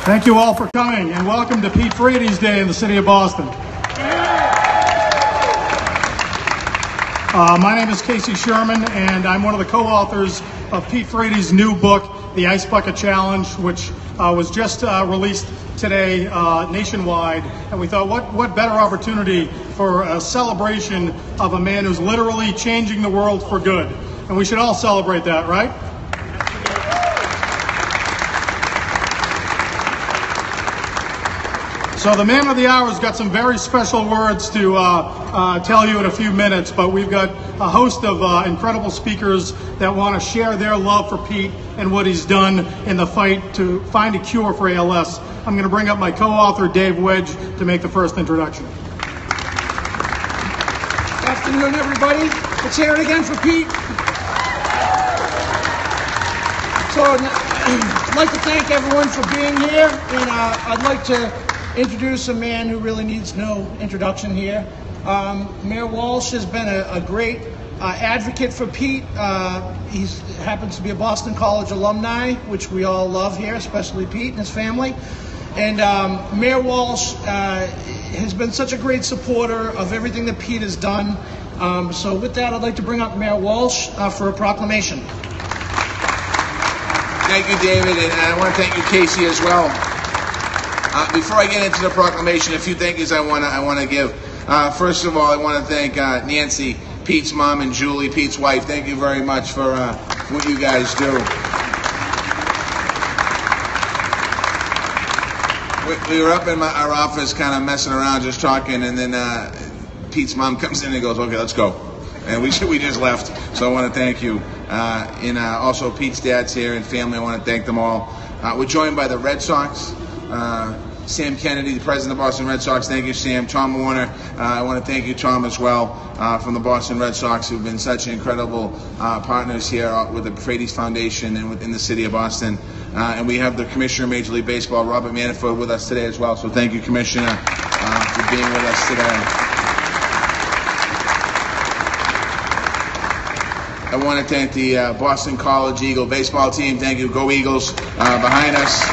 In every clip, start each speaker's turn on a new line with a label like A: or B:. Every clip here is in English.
A: Thank you all for coming, and welcome to Pete Frates Day in the city of Boston. My name is Casey Sherman, and I'm one of the co-authors of Pete Frates' new book, The Ice Bucket Challenge, which was just released today nationwide. And we thought, what better opportunity for a celebration of a man who's literally changing the world for good. And we should all celebrate that, right? So the man of the hour has got some very special words to tell you in a few minutes, but we've got a host of incredible speakers that want to share their love for Pete and what he's done in the fight to find a cure for ALS. I'm going to bring up my co-author, Dave Wedge, to make the first introduction.
B: Good afternoon, everybody. Let's hear it again for Pete. So I'd like to thank everyone for being here, and I'd like to introduce a man who really needs no introduction here. Mayor Walsh has been a great advocate for Pete. He happens to be a Boston College alumni, which we all love here, especially Pete and his family. And Mayor Walsh has been such a great supporter of everything that Pete has done. So with that, I'd like to bring up Mayor Walsh for a proclamation.
C: Thank you, David, and I want to thank you, Casey, as well. Before I get into the proclamation, a few thank yous I want to give. First of all, I want to thank Nancy, Pete's mom, and Julie, Pete's wife. Thank you very much for what you guys do. We were up in our office kind of messing around, just talking, and then Pete's mom comes in and goes, "Okay, let's go." And we just left. So I want to thank you. And also Pete's dad's here and family. I want to thank them all. We're joined by the Red Sox. Sam Kennedy, the president of the Boston Red Sox. Thank you, Sam. Tom Werner. I want to thank you, Tom, as well, from the Boston Red Sox, who've been such incredible partners here with the Frates Foundation and within the city of Boston. And we have the Commissioner of Major League Baseball, Robert Manfred, with us today as well. So thank you, Commissioner, for being with us today. I want to thank the Boston College Eagle baseball team. Thank you. Go Eagles behind us.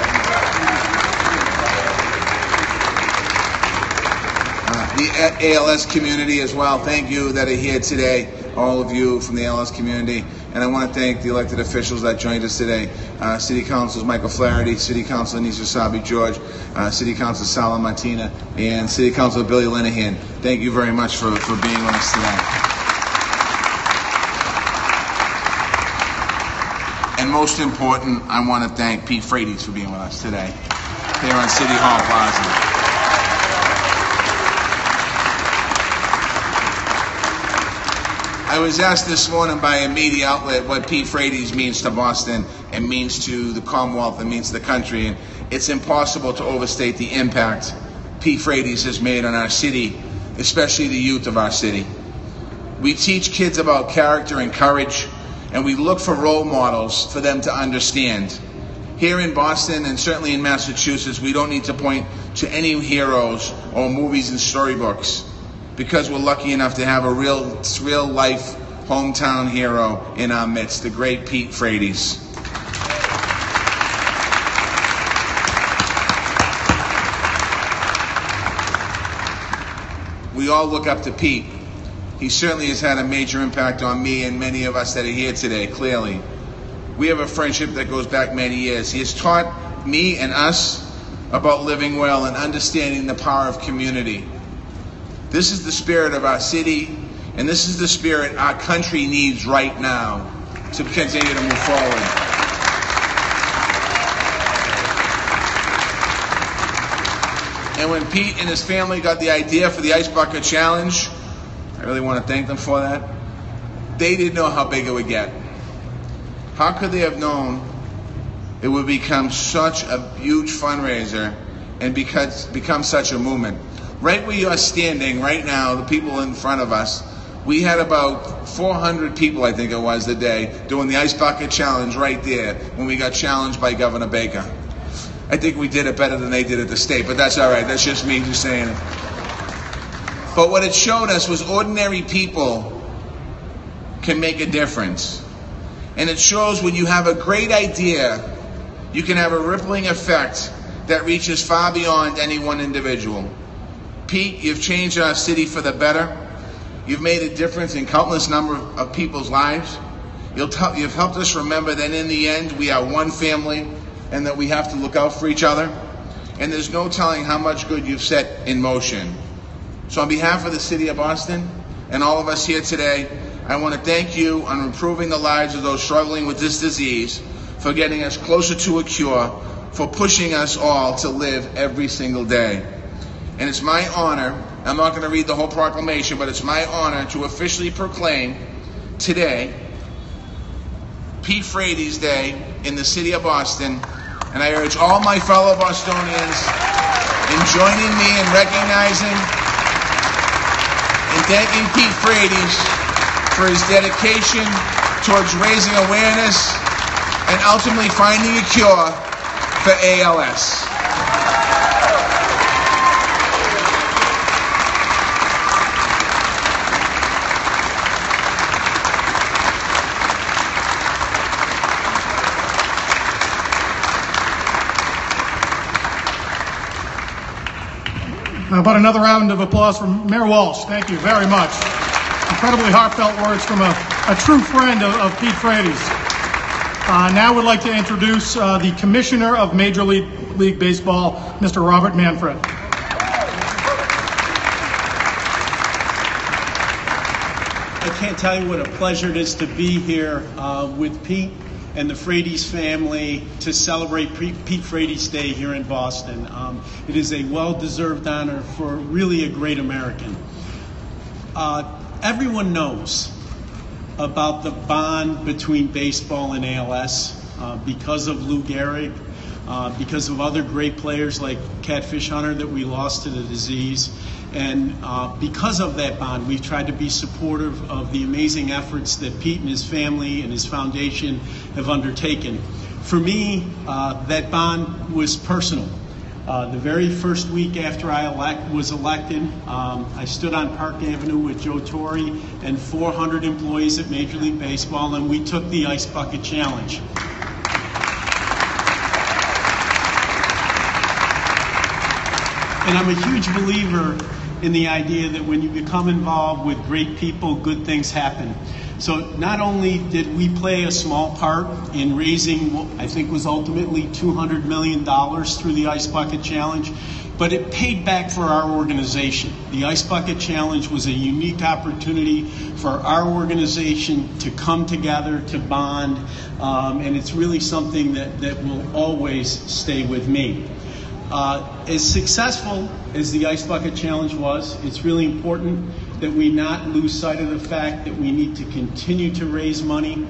C: The ALS community as well. Thank you that are here today, all of you from the ALS community. And I want to thank the elected officials that joined us today. City Councilors Michael Flaherty, City Councilor Nisa Sabi George, City Councilor Sala Martina, and City Councilor Billy Linehan. Thank you very much for being with us today. And most important, I want to thank Pete Frates for being with us today here on City Hall Plaza. I was asked this morning by a media outlet what Pete Frates means to Boston and means to the Commonwealth and means to the country. And it's impossible to overstate the impact Pete Frates has made on our city, especially the youth of our city. We teach kids about character and courage, and we look for role models for them to understand. Here in Boston and certainly in Massachusetts, we don't need to point to any heroes or movies and storybooks, because we're lucky enough to have a real life hometown hero in our midst, the great Pete Frates. We all look up to Pete. He certainly has had a major impact on me and many of us that are here today, clearly. We have a friendship that goes back many years. He has taught me and us about living well and understanding the power of community. This is the spirit of our city, and this is the spirit our country needs right now to continue to move forward. And when Pete and his family got the idea for the Ice Bucket Challenge, I really want to thank them for that. They didn't know how big it would get. How could they have known it would become such a huge fundraiser and become such a movement? Right where you're standing right now, the people in front of us, we had about 400 people, I think it was, the day doing the Ice Bucket Challenge right there when we got challenged by Governor Baker. I think we did it better than they did at the state, but that's all right. That's just me just saying it. But what it showed us was ordinary people can make a difference. And it shows when you have a great idea, you can have a rippling effect that reaches far beyond any one individual. Pete, you've changed our city for the better. You've made a difference in countless number of people's lives. You've helped us remember that in the end, we are one family and that we have to look out for each other. And there's no telling how much good you've set in motion. So on behalf of the city of Boston and all of us here today, I want to thank you on improving the lives of those struggling with this disease, for getting us closer to a cure, for pushing us all to live every single day. And it's my honor, I'm not going to read the whole proclamation, but it's my honor to officially proclaim today Pete Freitas Day in the city of Boston. And I urge all my fellow Bostonians in joining me in recognizing and thanking Pete Freitas for his dedication towards raising awareness and ultimately finding a cure for ALS.
A: How about another round of applause from Mayor Walsh? Thank you very much. Incredibly heartfelt words from a true friend of Pete Freitas. Now we'd like to introduce the Commissioner of Major League Baseball, Mr. Robert Manfred.
D: I can't tell you what a pleasure it is to be here with Pete and the Frates family to celebrate Pete Freitas Day here in Boston. It is a well-deserved honor for really a great American. Everyone knows about the bond between baseball and ALS because of Lou Gehrig, because of other great players like Catfish Hunter that we lost to the disease. And because of that bond, we've tried to be supportive of the amazing efforts that Pete and his family and his foundation have undertaken. For me, that bond was personal. The very first week after I was elected, I stood on Park Avenue with Joe Torre and 400 employees at Major League Baseball, and we took the Ice Bucket Challenge. And I'm a huge believer in the idea that when you become involved with great people, good things happen. So not only did we play a small part in raising what I think was ultimately $200 million through the Ice Bucket Challenge, but it paid back for our organization. The Ice Bucket Challenge was a unique opportunity for our organization to come together, to bond, and it's really something that will always stay with me. As successful as the Ice Bucket Challenge was, it's really important that we not lose sight of the fact that we need to continue to raise money.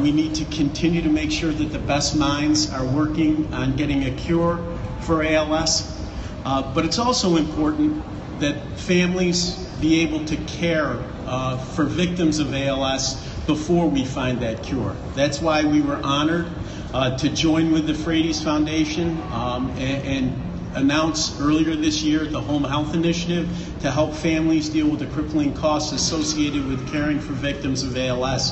D: We need to continue to make sure that the best minds are working on getting a cure for ALS. But it's also important that families be able to care for victims of ALS before we find that cure. That's why we were honored to join with the Freitas Foundation and announce earlier this year the Home Health Initiative to help families deal with the crippling costs associated with caring for victims of ALS.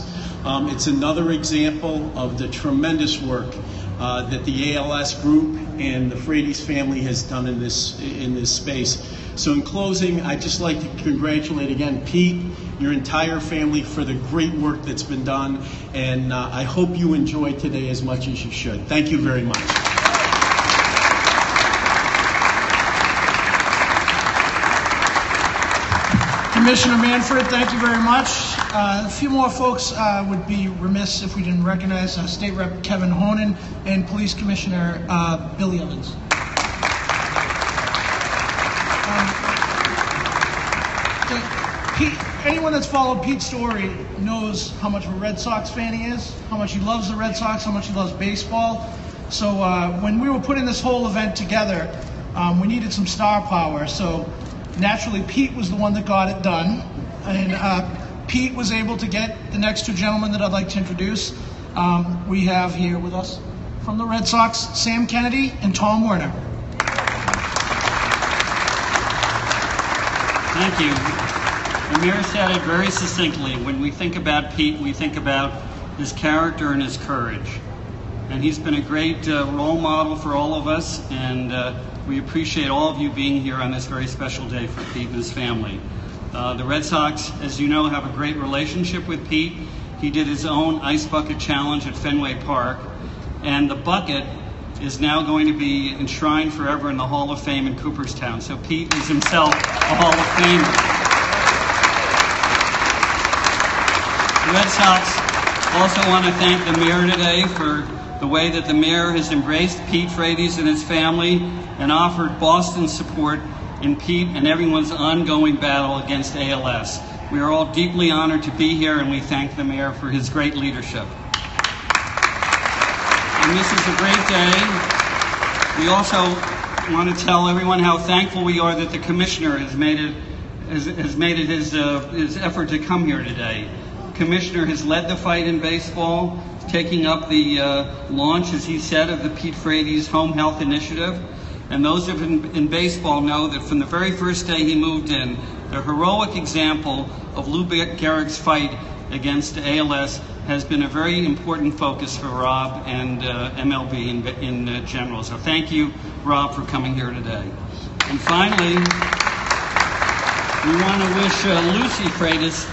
D: It's another example of the tremendous work that the ALS group and the Freitas family has done in this space. So in closing, I'd just like to congratulate again Pete, your entire family, for the great work that's been done, and I hope you enjoy today as much as you should. Thank you very much.
B: Commissioner Manfred, thank you very much. A few more folks would be remiss if we didn't recognize State Rep Kevin Honan and Police Commissioner Billy Evans. Anyone that's followed Pete's story knows how much of a Red Sox fan he is, how much he loves the Red Sox, how much he loves baseball. So when we were putting this whole event together, we needed some star power. So naturally, Pete was the one that got it done. And Pete was able to get the next two gentlemen that I'd like to introduce. We have here with us from the Red Sox, Sam Kennedy and Tom Werner.
E: Thank you. The mayor said it very succinctly. When we think about Pete, we think about his character and his courage. and he's been a great role model for all of us, and we appreciate all of you being here on this very special day for Pete and his family. The Red Sox, as you know, have a great relationship with Pete. He did his own Ice Bucket Challenge at Fenway Park, and the bucket is now going to be enshrined forever in the Hall of Fame in Cooperstown. So Pete is himself a Hall of Famer. The Red Sox also want to thank the mayor today for the way that the mayor has embraced Pete Frates and his family and offered Boston support in Pete and everyone's ongoing battle against ALS. We are all deeply honored to be here, and we thank the mayor for his great leadership. And this is a great day. We also want to tell everyone how thankful we are that the commissioner has made it his effort to come here today. The commissioner has led the fight in baseball, taking up the launch, as he said, of the Pete Frates Home Health Initiative. And those of in baseball know that from the very first day he moved in, the heroic example of Lou Gehrig's fight against ALS has been a very important focus for Rob and MLB in general. So thank you, Rob, for coming here today. And finally, we want to wish Lucy Freitas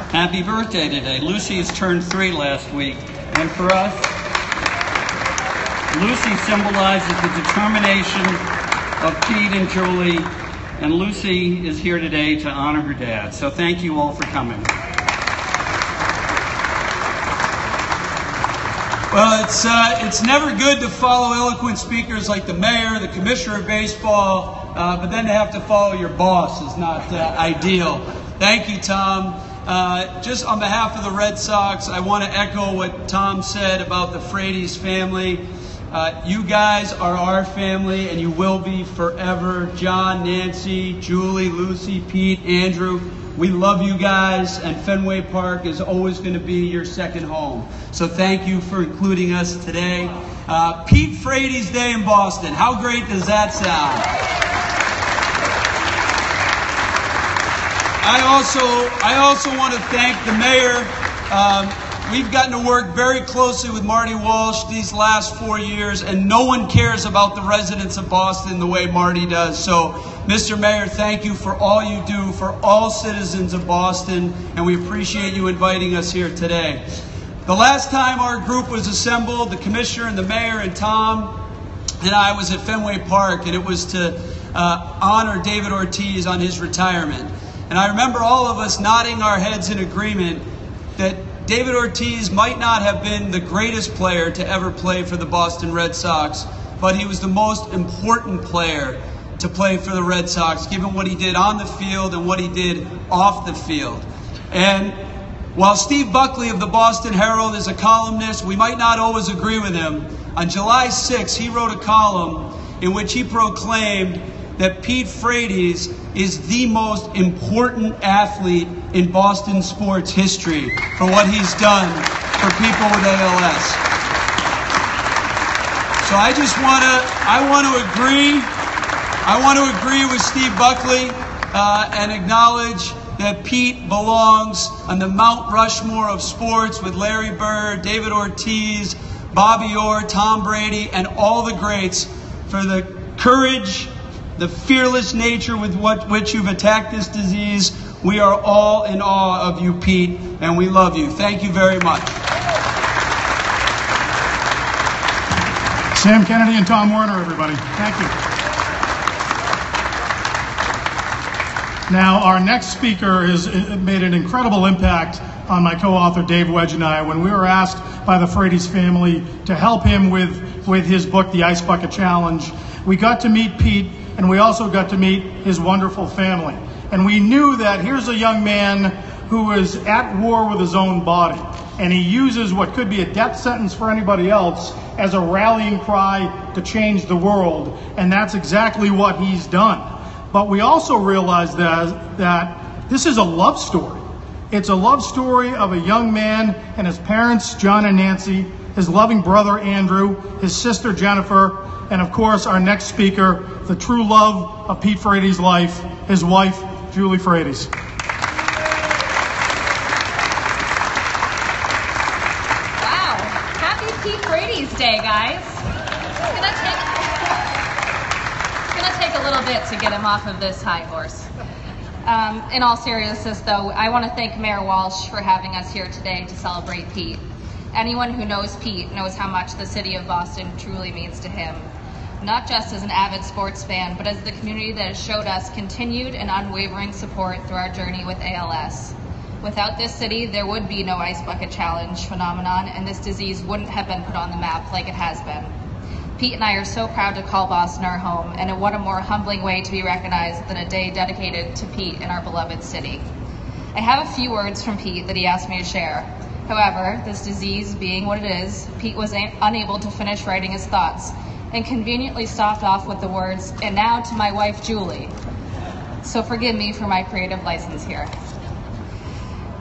E: happy birthday today. Lucy has turned 3 last week, and for us, Lucy symbolizes the determination of Pete and Julie, and Lucy is here today to honor her dad. So thank you all for coming.
F: Well, it's never good to follow eloquent speakers like the mayor, the commissioner of baseball, but then to have to follow your boss is not ideal. Thank you, Tom. Just on behalf of the Red Sox, I want to echo what Tom said about the Frates family. You guys are our family, and you will be forever. John, Nancy, Julie, Lucy, Pete, Andrew, we love you guys, and Fenway Park is always going to be your second home. So thank you for including us today. Pete Frates Day in Boston. How great does that sound? I also want to thank the mayor. We've gotten to work very closely with Marty Walsh these last 4 years, and no one cares about the residents of Boston the way Marty does. So, Mr. Mayor, thank you for all you do for all citizens of Boston, and we appreciate you inviting us here today. The last time our group was assembled, the commissioner and the mayor and Tom and I was at Fenway Park, and it was to honor David Ortiz on his retirement. And I remember all of us nodding our heads in agreement that David Ortiz might not have been the greatest player to ever play for the Boston Red Sox, but he was the most important player to play for the Red Sox, given what he did on the field and what he did off the field. And while Steve Buckley of the Boston Herald is a columnist, we might not always agree with him. On July 6, he wrote a column in which he proclaimed that Pete Frates is the most important athlete in Boston sports history for what he's done for people with ALS. So I want to agree with Steve Buckley and acknowledge that Pete belongs on the Mount Rushmore of sports with Larry Bird, David Ortiz, Bobby Orr, Tom Brady, and all the greats for the courage, the fearless nature with which you've attacked this disease. We are all in awe of you, Pete, and we love you. Thank you very much.
A: Sam Kennedy and Tom Werner, everybody. Thank you. Now, our next speaker has made an incredible impact on my co-author Dave Wedge and I. When we were asked by the Frates family to help him with his book, The Ice Bucket Challenge, we got to meet Pete, and we also got to meet his wonderful family. And we knew that here's a young man who is at war with his own body, and he uses what could be a death sentence for anybody else as a rallying cry to change the world, and that's exactly what he's done. But we also realized that this is a love story. It's a love story of a young man and his parents, John and Nancy, his loving brother, Andrew, his sister, Jennifer, and of course, our next speaker, the true love of Pete Frates' life, his wife, Julie Freitas.
G: Wow, happy Pete Frates Day. Okay, guys. It's gonna take a little bit to get him off of this high horse. In all seriousness, though, I want to thank Mayor Walsh for having us here today to celebrate Pete. Anyone who knows Pete knows how much the city of Boston truly means to him. Not just as an avid sports fan, but as the community that has showed us continued and unwavering support through our journey with ALS. Without this city, there would be no Ice Bucket Challenge phenomenon, and this disease wouldn't have been put on the map like it has been. Pete and I are so proud to call Boston our home, and what a more humbling way to be recognized than a day dedicated to Pete in our beloved city. I have a few words from Pete that he asked me to share. However, this disease being what it is, Pete was unable to finish writing his thoughts, and conveniently stopped off with the words, "And now to my wife, Julie." So forgive me for my creative license here.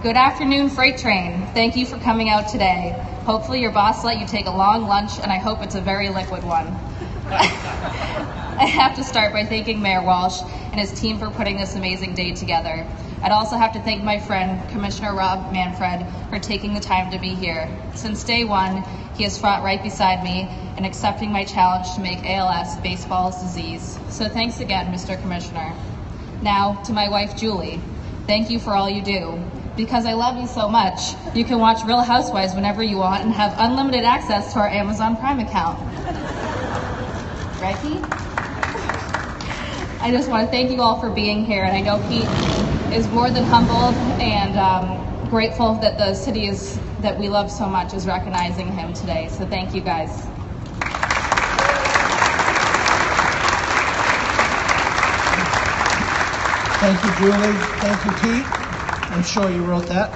G: Good afternoon, Freight Train. Thank you for coming out today. Hopefully your boss let you take a long lunch, and I hope it's a very liquid one. I have to start by thanking Mayor Walsh and his team for putting this amazing day together. I'd also have to thank my friend, Commissioner Manfred, for taking the time to be here. Since day one, he has fought right beside me in accepting my challenge to make ALS baseball's disease. So thanks again, Mr. Commissioner. Now, to my wife, Julie, thank you for all you do. Because I love you so much, you can watch Real Housewives whenever you want and have unlimited access to our Amazon Prime account. Right, Pete? I just want to thank you all for being here, and I know Pete is more than humbled and grateful that the city that we love so much is recognizing him today. So thank you, guys.
B: Thank you, Julie. Thank you, Pete. I'm sure you wrote that.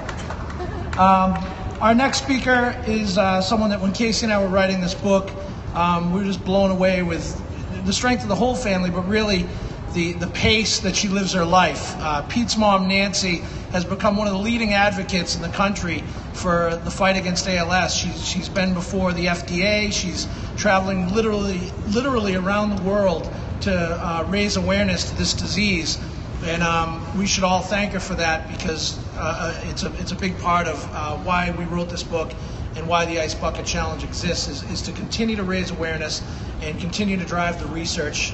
B: Our next speaker is someone that when Casey and I were writing this book, we were just blown away with the strength of the whole family, but really the pace that she lives her life. Pete's mom, Nancy, has become one of the leading advocates in the country for the fight against ALS. She's been before the FDA. She's traveling literally around the world to raise awareness to this disease. And we should all thank her for that, because it's a big part of why we wrote this book and why the Ice Bucket Challenge exists, is to continue to raise awareness and continue to drive the research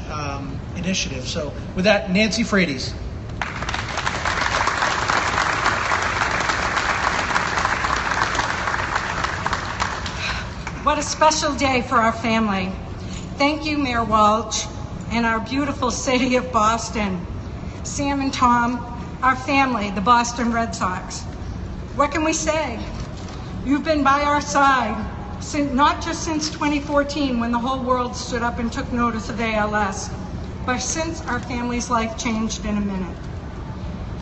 B: initiative. So with that, Nancy Frates.
H: What a special day for our family. Thank you, Mayor Walsh, and our beautiful city of Boston. Sam and Tom, our family, the Boston Red Sox. What can we say? You've been by our side, not just since 2014 when the whole world stood up and took notice of ALS, but since our family's life changed in a minute.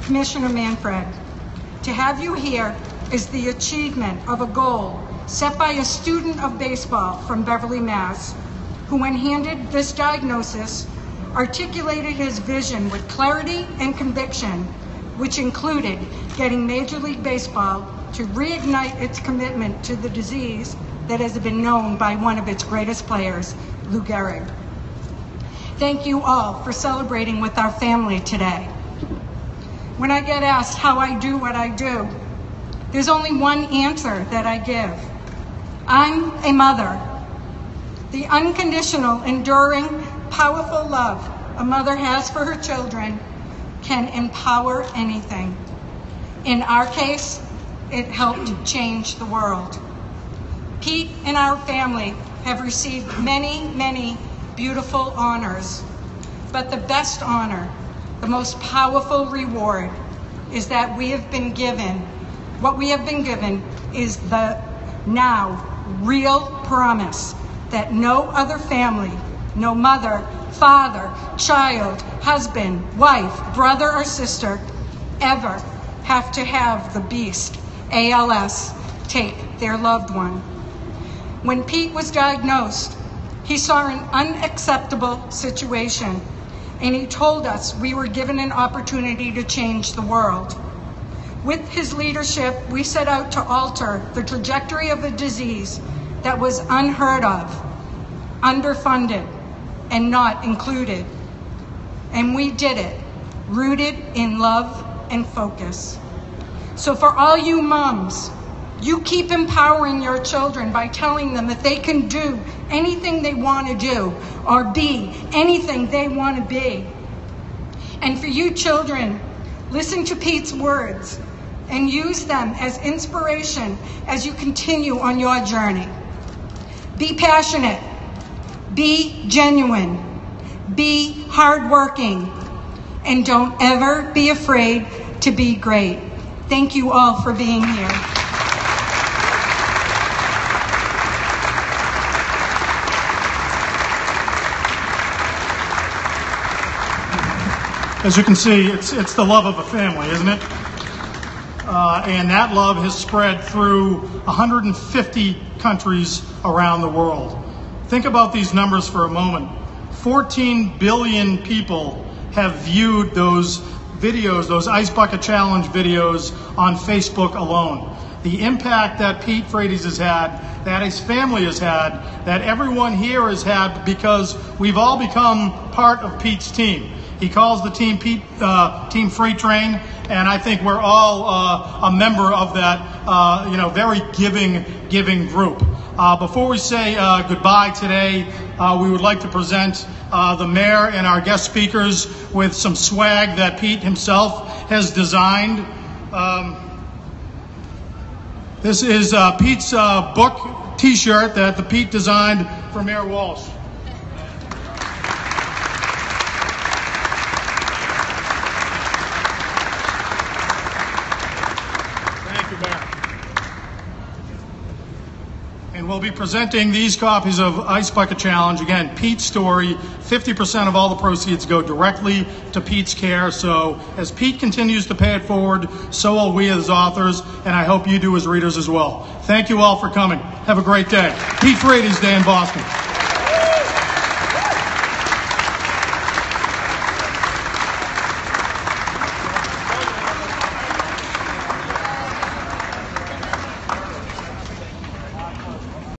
H: Commissioner Manfred, to have you here is the achievement of a goal set by a student of baseball from Beverly, Mass, who, when handed this diagnosis, articulated his vision with clarity and conviction, which included getting Major League Baseball to reignite its commitment to the disease that has been known by one of its greatest players, Lou Gehrig. Thank you all for celebrating with our family today. When I get asked how I do what I do, there's only one answer that I give. I'm a mother. The unconditional, enduring, powerful love a mother has for her children can empower anything. In our case, it helped change the world. Pete and our family have received many, many beautiful honors, but the best honor, the most powerful reward, is that what we have been given is the now real promise that no other family, no mother, father, child, husband, wife, brother, or sister ever have to have the beast, ALS, take their loved one. When Pete was diagnosed, he saw an unacceptable situation, and he told us we were given an opportunity to change the world. With his leadership, we set out to alter the trajectory of a disease that was unheard of, underfunded, and not included. And we did it, rooted in love and focus. So for all you moms, You keep empowering your children by telling them that they can do anything they want to do or be anything they want to be. And for you children, listen to Pete's words and use them as inspiration as you continue on your journey. Be passionate, be genuine, be hardworking, and don't ever be afraid to be great. Thank you all for being here.
A: As you can see, it's the love of a family, isn't it? And that love has spread through 150 countries around the world. Think about these numbers for a moment. 14 billion people have viewed those videos, those Ice Bucket Challenge videos on Facebook alone. The impact that Pete Frates has had, that his family has had, that everyone here has had, because we've all become part of Pete's team. He calls the team Team Freight Train, and I think we're all a member of that, very giving group. Before we say goodbye today, we would like to present the mayor and our guest speakers with some swag that Pete himself has designed. This is Pete's book T-shirt that Pete designed for Mayor Walsh. And we'll be presenting these copies of Ice Bucket Challenge. Again, Pete's story, 50% of all the proceeds go directly to Pete's care. So as Pete continues to pay it forward, so will we as authors, and I hope you do as readers as well. Thank you all for coming. Have a great day. Pete Frates Day in Boston.